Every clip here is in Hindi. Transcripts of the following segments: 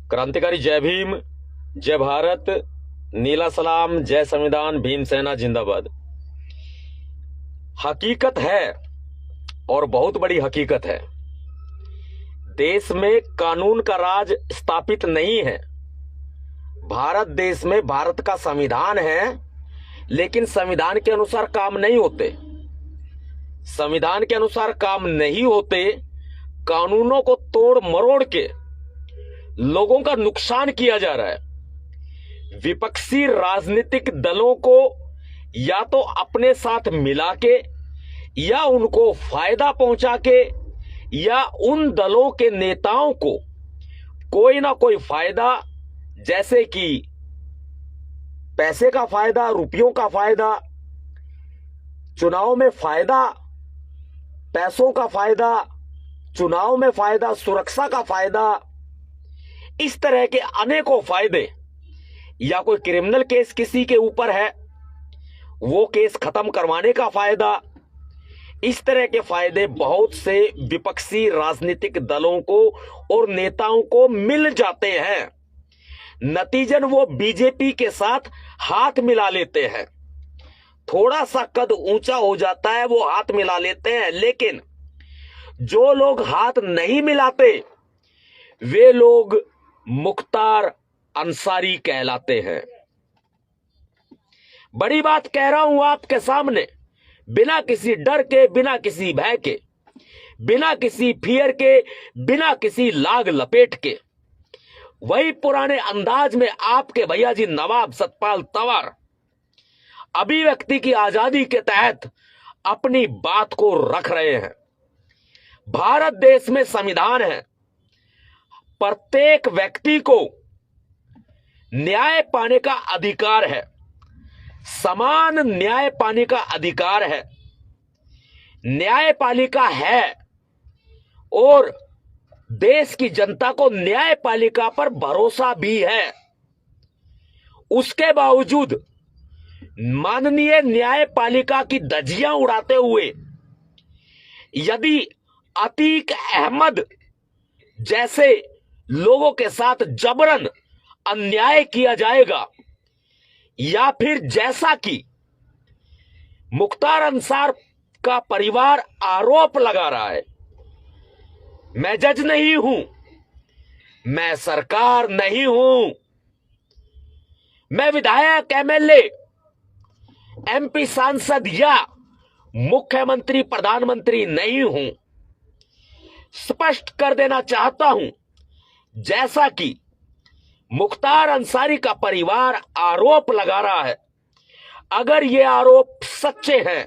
क्रांतिकारी जय भीम, जय भारत, नीला सलाम, जय संविधान, भीमसेना जिंदाबाद। हकीकत है और बहुत बड़ी हकीकत है, देश में कानून का राज स्थापित नहीं है। भारत देश में भारत का संविधान है, लेकिन संविधान के अनुसार काम नहीं होते। संविधान के अनुसार काम नहीं होते, कानूनों को तोड़ मरोड़ के लोगों का नुकसान किया जा रहा है। विपक्षी राजनीतिक दलों को या तो अपने साथ मिला के या उनको फायदा पहुंचा के या उन दलों के नेताओं को कोई ना कोई फायदा, जैसे कि पैसे का फायदा, रुपयों का फायदा, चुनाव में फायदा, पैसों का फायदा, चुनाव में फायदा, सुरक्षा का फायदा, इस तरह के अनेकों फायदे, या कोई क्रिमिनल केस किसी के ऊपर है, वो केस खत्म करवाने का फायदा, इस तरह के फायदे बहुत से विपक्षी राजनीतिक दलों को और नेताओं को मिल जाते हैं। नतीजन वो बीजेपी के साथ हाथ मिला लेते हैं। थोड़ा सा कद ऊंचा हो जाता है, वो हाथ मिला लेते हैं, लेकिन जो लोग हाथ नहीं मिलाते वे लोग मुख्तार अंसारी कहलाते हैं। बड़ी बात कह रहा हूं आपके सामने, बिना किसी डर के, बिना किसी भय के, बिना किसी फियर के, बिना किसी लाग लपेट के, वही पुराने अंदाज में आपके भैया जी नवाब सतपाल तंवर अभिव्यक्ति की आजादी के तहत अपनी बात को रख रहे हैं। भारत देश में संविधान है, प्रत्येक व्यक्ति को न्याय पाने का अधिकार है, समान न्याय पाने का अधिकार है, न्यायपालिका है और देश की जनता को न्यायपालिका पर भरोसा भी है। उसके बावजूद माननीय न्यायपालिका की धज्जियां उड़ाते हुए यदि अतीक अहमद जैसे लोगों के साथ जबरन अन्याय किया जाएगा, या फिर जैसा कि मुख्तार अंसार का परिवार आरोप लगा रहा है, मैं जज नहीं हूं, मैं सरकार नहीं हूं, मैं विधायक, एमएलए, एमपी, सांसद या मुख्यमंत्री, प्रधानमंत्री नहीं हूं। स्पष्ट कर देना चाहता हूं, जैसा कि मुख्तार अंसारी का परिवार आरोप लगा रहा है, अगर ये आरोप सच्चे हैं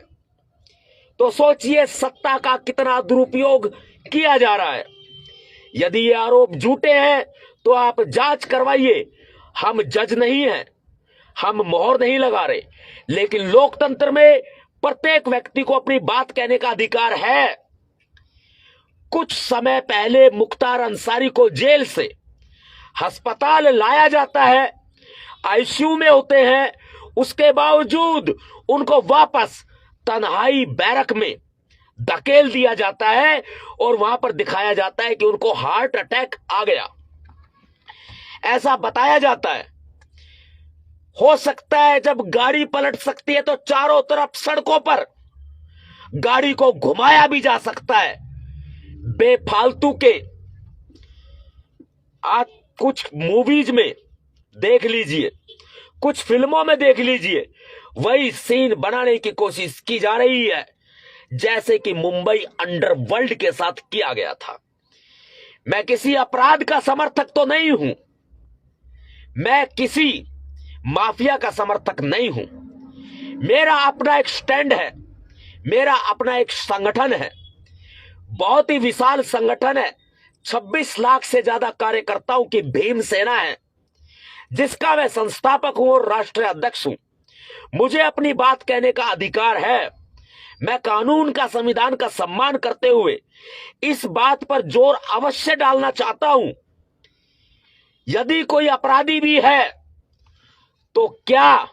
तो सोचिए सत्ता का कितना दुरुपयोग किया जा रहा है। यदि ये आरोप झूठे हैं तो आप जांच करवाइए। हम जज नहीं हैं, हम मोहर नहीं लगा रहे, लेकिन लोकतंत्र में प्रत्येक व्यक्ति को अपनी बात कहने का अधिकार है। कुछ समय पहले मुख्तार अंसारी को जेल से अस्पताल लाया जाता है, आईसीयू में होते हैं, उसके बावजूद उनको वापस तन्हाई बैरक में धकेल दिया जाता है और वहां पर दिखाया जाता है कि उनको हार्ट अटैक आ गया। ऐसा बताया जाता है। हो सकता है जब गाड़ी पलट सकती है तो चारों तरफ सड़कों पर गाड़ी को घुमाया भी जा सकता है। बेफालतू के आज कुछ मूवीज में देख लीजिए, कुछ फिल्मों में देख लीजिए, वही सीन बनाने की कोशिश की जा रही है जैसे कि मुंबई अंडरवर्ल्ड के साथ किया गया था। मैं किसी अपराध का समर्थक तो नहीं हूं, मैं किसी माफिया का समर्थक नहीं हूं। मेरा अपना एक स्टैंड है, मेरा अपना एक संगठन है, बहुत ही विशाल संगठन है। 26 लाख से ज्यादा कार्यकर्ताओं की भीमसेना है, जिसका मैं संस्थापक हूं और राष्ट्रीय अध्यक्ष हूं। मुझे अपनी बात कहने का अधिकार है। मैं कानून का, संविधान का सम्मान करते हुए इस बात पर जोर अवश्य डालना चाहता हूं, यदि कोई अपराधी भी है तो क्या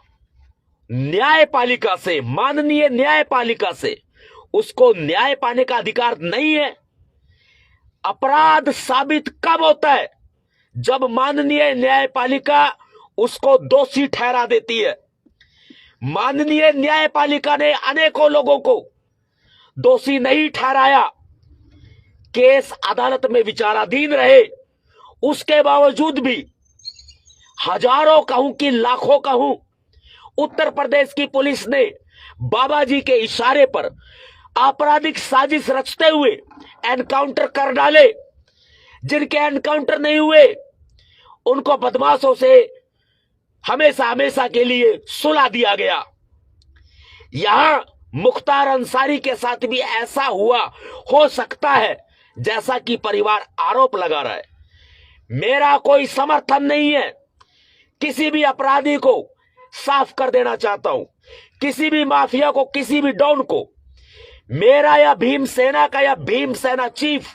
न्यायपालिका से, माननीय न्यायपालिका से उसको न्याय पाने का अधिकार नहीं है? अपराध साबित कब होता है? जब माननीय न्यायपालिका उसको दोषी ठहरा देती है, माननीय न्यायपालिका ने अनेकों लोगों को दोषी नहीं ठहराया, केस अदालत में विचाराधीन रहे, उसके बावजूद भी हजारों कहूं कि लाखों कहूं, उत्तर प्रदेश की पुलिस ने बाबा जी के इशारे पर आपराधिक साजिश रचते हुए एनकाउंटर कर डाले। जिनके एनकाउंटर नहीं हुए उनको बदमाशों से हमेशा हमेशा के लिए सुला दिया गया। यहां मुख्तार अंसारी के साथ भी ऐसा हुआ हो सकता है जैसा कि परिवार आरोप लगा रहा है। मेरा कोई समर्थन नहीं है, किसी भी अपराधी को साफ कर देना चाहता हूं, किसी भी माफिया को, किसी भी डॉन को। मेरा या भीमसेना का या भीमसेना चीफ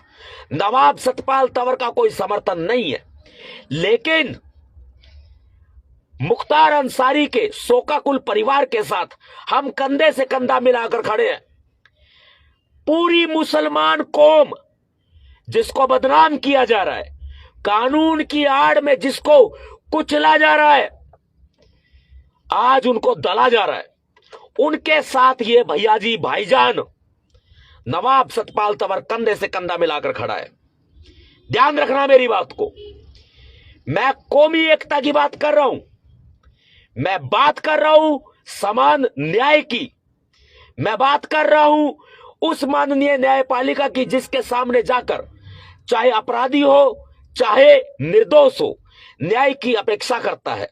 नवाब सतपाल तंवर का कोई समर्थन नहीं है, लेकिन मुख्तार अंसारी के शोकाकुल परिवार के साथ हम कंधे से कंधा मिलाकर खड़े हैं। पूरी मुसलमान कौम जिसको बदनाम किया जा रहा है, कानून की आड़ में जिसको कुचला जा रहा है, आज उनको दला जा रहा है, उनके साथ ये भैया जी भाईजान नवाब सतपाल तंवर कंधे से कंधा मिलाकर खड़ा है। ध्यान रखना मेरी बात को। मैं कौमी एकता की बात कर रहा हूं, मैं बात कर रहा हूं समान न्याय की, मैं बात कर रहा हूं उस माननीय न्यायपालिका की जिसके सामने जाकर चाहे अपराधी हो चाहे निर्दोष हो, न्याय की अपेक्षा करता है।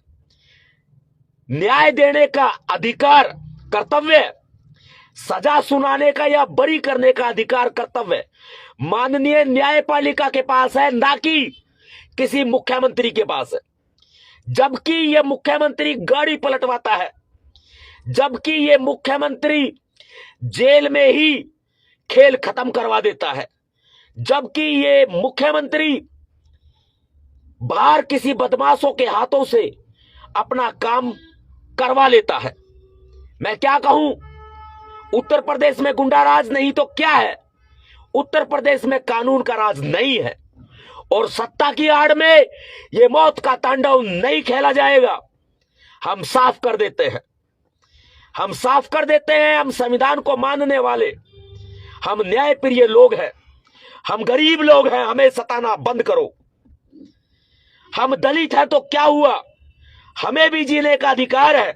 न्याय देने का अधिकार कर्तव्य, सजा सुनाने का या बरी करने का अधिकार कर्तव्य माननीय न्यायपालिका के पास है, ना कि किसी मुख्यमंत्री के पास है। जबकि यह मुख्यमंत्री गाड़ी पलटवाता है, जबकि यह मुख्यमंत्री जेल में ही खेल खत्म करवा देता है, जबकि ये मुख्यमंत्री बाहर किसी बदमाशों के हाथों से अपना काम करवा लेता है। मैं क्या कहूं, उत्तर प्रदेश में गुंडा राज नहीं तो क्या है? उत्तर प्रदेश में कानून का राज नहीं है, और सत्ता की आड़ में ये मौत का तांडव नहीं खेला जाएगा। हम साफ कर देते हैं, हम साफ कर देते हैं, हम संविधान को मानने वाले, हम न्याय प्रिय लोग हैं, हम गरीब लोग हैं, हमें सताना बंद करो। हम दलित हैं तो क्या हुआ, हमें भी जीने का अधिकार है।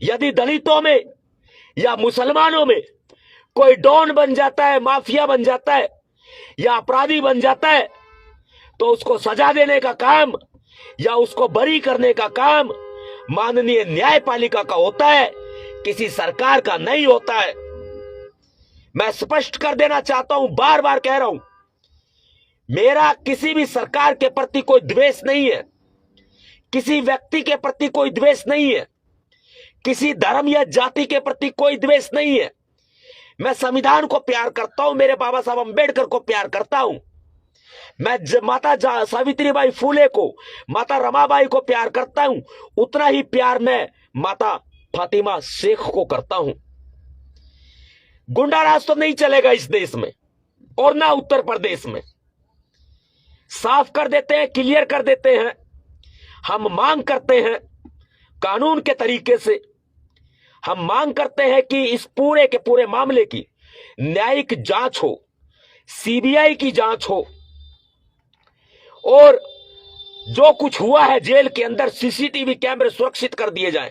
यदि दलितों में या मुसलमानों में कोई डॉन बन जाता है, माफिया बन जाता है या अपराधी बन जाता है, तो उसको सजा देने का काम या उसको बरी करने का काम माननीय न्यायपालिका का होता है, किसी सरकार का नहीं होता है। मैं स्पष्ट कर देना चाहता हूं, बार बार कह रहा हूं, मेरा किसी भी सरकार के प्रति कोई द्वेष नहीं है, किसी व्यक्ति के प्रति कोई द्वेष नहीं है, किसी धर्म या जाति के प्रति कोई द्वेष नहीं है। मैं संविधान को प्यार करता हूं, मेरे बाबा साहब अंबेडकर को प्यार करता हूं, मैं माता सावित्रीबाई फूले को, माता रमाबाई को प्यार करता हूं, उतना ही प्यार मैं माता फातिमा शेख को करता हूं। गुंडा राज तो नहीं चलेगा इस देश में और ना उत्तर प्रदेश में। साफ कर देते हैं, क्लियर कर देते हैं। हम मांग करते हैं कानून के तरीके से, हम मांग करते हैं कि इस पूरे के पूरे मामले की न्यायिक जांच हो, सीबीआई की जांच हो, और जो कुछ हुआ है जेल के अंदर सीसीटीवी कैमरे सुरक्षित कर दिए जाएं।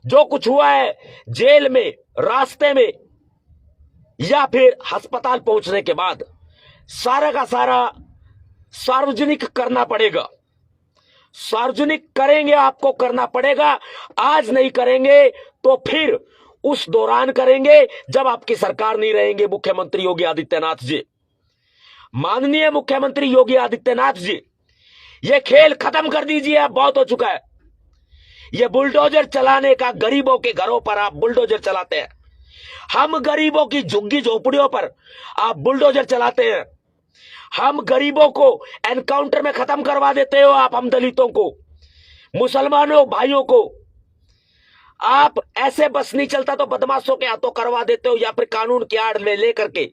जो कुछ हुआ है जेल में, रास्ते में या फिर अस्पताल पहुंचने के बाद, सारा का सारा सार्वजनिक करना पड़ेगा। सार्वजनिक करेंगे, आपको करना पड़ेगा। आज नहीं करेंगे तो फिर उस दौरान करेंगे जब आपकी सरकार नहीं रहेंगे। मुख्यमंत्री योगी आदित्यनाथ जी, माननीय मुख्यमंत्री योगी आदित्यनाथ जी, ये खेल खत्म कर दीजिए, अब बहुत हो चुका है। ये बुलडोजर चलाने का, गरीबों के घरों पर आप बुलडोजर चलाते हैं, हम गरीबों की झुग्गी झोपड़ियों पर आप बुलडोजर चलाते हैं, हम गरीबों को एनकाउंटर में खत्म करवा देते हो आप, हम दलितों को, मुसलमानों भाइयों को। आप ऐसे बस नहीं चलता तो बदमाशों के हाथों करवा देते हो, या फिर कानून की आड़ में लेकर के,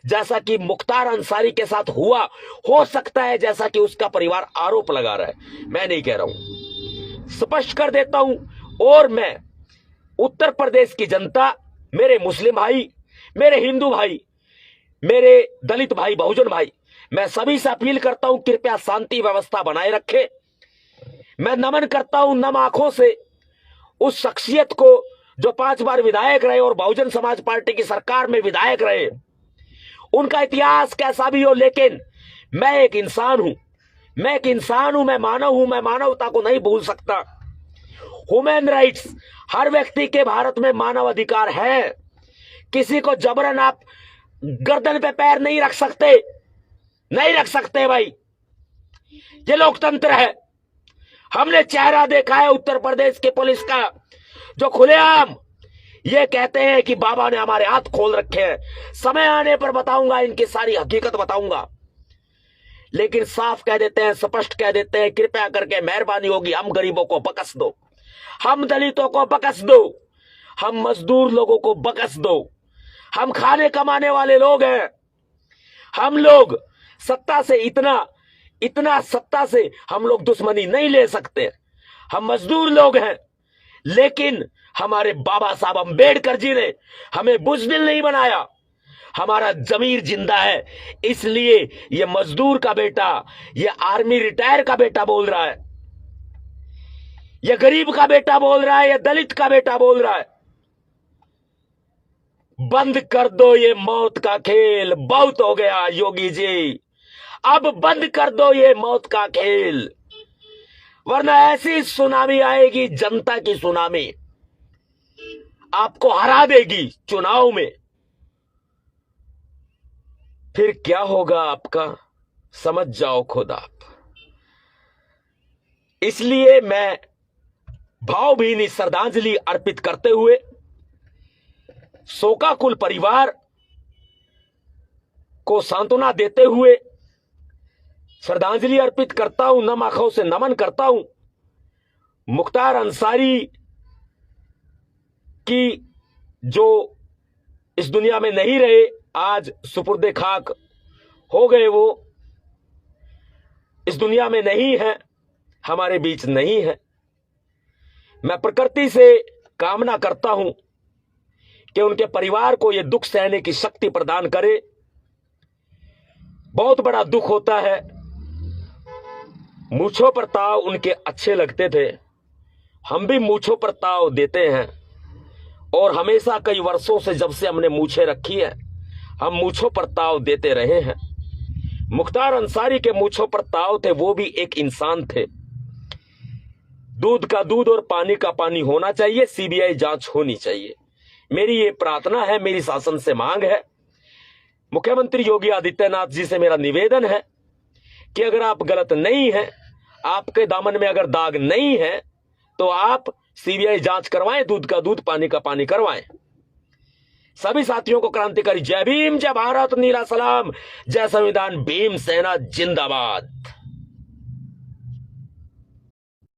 जैसा कि मुख्तार अंसारी के साथ हुआ, हो सकता है जैसा कि उसका परिवार आरोप लगा रहा है। मैं नहीं कह रहा हूं, स्पष्ट कर देता हूं। और मैं उत्तर प्रदेश की जनता, मेरे मुस्लिम भाई, मेरे हिंदू भाई, मेरे दलित भाई, बहुजन भाई, मैं सभी से अपील करता हूं, कृपया शांति व्यवस्था बनाए रखे। मैं नमन करता हूं नम आंखों से उस शख्सियत को जो 5 बार विधायक रहे और बहुजन समाज पार्टी की सरकार में विधायक रहे। उनका इतिहास कैसा भी हो, लेकिन मैं एक इंसान हूं, मैं मानव हूं, मैं मानवता को नहीं भूल सकता। ह्यूमन राइट्स, हर व्यक्ति के भारत में मानव अधिकार है। किसी को जबरन आप गर्दन पे पैर नहीं रख सकते, नहीं रख सकते भाई। ये लोकतंत्र है। हमने चेहरा देखा है उत्तर प्रदेश के पुलिस का, जो खुलेआम ये कहते हैं कि बाबा ने हमारे हाथ खोल रखे हैं। समय आने पर बताऊंगा, इनकी सारी हकीकत बताऊंगा, लेकिन साफ कह देते हैं, स्पष्ट कह देते हैं, कृपया करके मेहरबानी होगी, हम गरीबों को बख्श दो, हम दलितों को बख्श दो, हम मजदूर लोगों को बख्श दो। हम खाने कमाने वाले लोग हैं। हम लोग सत्ता से इतना सत्ता से हम लोग दुश्मनी नहीं ले सकते। हम मजदूर लोग हैं, लेकिन हमारे बाबा साहब अंबेडकर जी ने हमें बुज़दिल नहीं बनाया। हमारा जमीर जिंदा है। इसलिए ये मजदूर का बेटा, ये आर्मी रिटायर का बेटा बोल रहा है, ये गरीब का बेटा बोल रहा है, ये दलित का बेटा बोल रहा है, बंद कर दो ये मौत का खेल, बहुत हो गया योगी जी, अब बंद कर दो ये मौत का खेल, वरना ऐसी सुनामी आएगी, जनता की सुनामी आपको हरा देगी चुनाव में। फिर क्या होगा आपका, समझ जाओ खुद आप। इसलिए मैं भावभीनी श्रद्धांजलि अर्पित करते हुए शोकाकुल परिवार को सांत्वना देते हुए श्रद्धांजलि अर्पित करता हूं, नम आंखों से नमन करता हूं। मुख्तार अंसारी की जो इस दुनिया में नहीं रहे, आज सुपुर्दे खाक हो गए, वो इस दुनिया में नहीं है, हमारे बीच नहीं है। मैं प्रकृति से कामना करता हूं कि उनके परिवार को यह दुख सहने की शक्ति प्रदान करे। बहुत बड़ा दुख होता है। मूंछों पर ताव उनके अच्छे लगते थे, हम भी मूंछों पर ताव देते हैं, और हमेशा कई वर्षों से जब से हमने मूंछें रखी है, हम मूंछों पर ताव देते रहे हैं। मुख्तार अंसारी के मूंछों पर ताव थे, वो भी एक इंसान थे। दूध का दूध और पानी का पानी होना चाहिए, सीबीआई जांच होनी चाहिए। मेरी ये प्रार्थना है, मेरी शासन से मांग है। मुख्यमंत्री योगी आदित्यनाथ जी से मेरा निवेदन है कि अगर आप गलत नहीं हैं, आपके दामन में अगर दाग नहीं है, तो आप सीबीआई जांच करवाएं, दूध का दूध पानी का पानी करवाएं। सभी साथियों को क्रांतिकारी जय भीम, जय भारत, नीला सलाम, जय संविधान, भीम सेना जिंदाबाद।